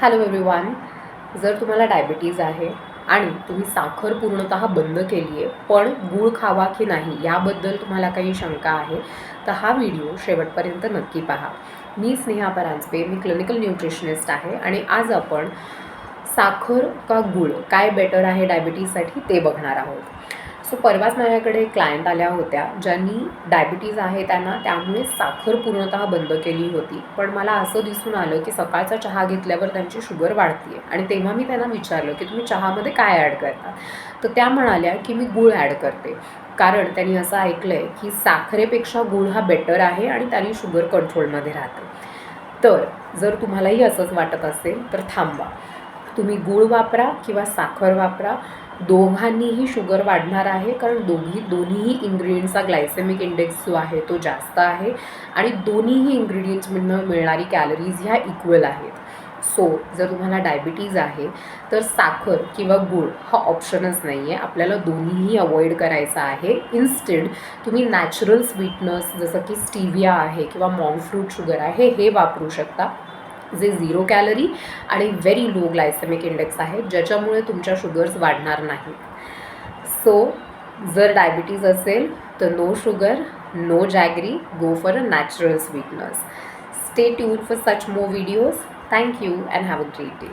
Hello everyone. जर तुम्हाला diabetes आहे आणि तुम्ही साखर पूर्णतः बंद केली आहे पण गूळ खावा की नाही याबद्दल तुम्हाला काही शंका आहे तर हा व्हिडिओ शेवटपर्यंत नक्की पहा. मी स्नेहा परांजपे, मी क्लिनिकल न्यूट्रिशनिस्ट आहे आणि आज आपण साखर का गूळ काय बेटर आहे डायबिटीजसाठी ते बघणार आहोत. सो परवाच माझ्याकडे क्लायंट आल्या होत्या ज्यांनी डायबिटीज आहे त्यांना, त्यामुळे साखर पूर्णतः बंद केली होती. पण मला असं दिसून आलं की सकाळचा चहा घेतल्यावर त्यांची शुगर वाढते आणि तेव्हा मी त्यांना विचारलं की तुम्ही चहामध्ये काय ॲड करता. तर त्या म्हणाल्या की मी गूळ ॲड करते, कारण त्यांनी असं ऐकलं आहे की साखरेपेक्षा गूळ हा बेटर आहे आणि त्यांनी शुगर कंट्रोलमध्ये राहते. तर जर तुम्हालाही असंच वाटत असेल तर थांबा, तुम्ही गूळ वापरा किंवा साखर वापरा, दोघांनीही शुगर वाढणार आहे. कारण दोन्हीही इन्ग्रेडियंट्सचा ग्लायसेमिक इंडेक्स जो आहे तो जास्त आहे आणि दोन्हीही इन्ग्रेडियंट्समधून मिळणारी कॅलरीज ह्या इक्वल आहेत. सो जर तुम्हाला डायबिटीज आहे तर साखर किंवा गूळ हा ऑप्शनच नाही आहे, आपल्याला दोन्हीही अवॉइड करायचं आहे. इन्स्टेड तुम्ही नॅचरल स्वीटनस जसं की स्टिविया आहे किंवा मॉन्क फ्रूट शुगर आहे हे वापरू शकता, जे 0 कॅलरी आणि व्हेरी लो ग्लायसेमिक इंडेक्स आहेत, ज्याच्यामुळे तुमच्या शुगर्स वाढणार नाहीत. सो जर डायबिटीज असेल तर no sugar, no jaggery, go for a natural sweetness. Stay tuned for such more videos. Thank you and have a great day.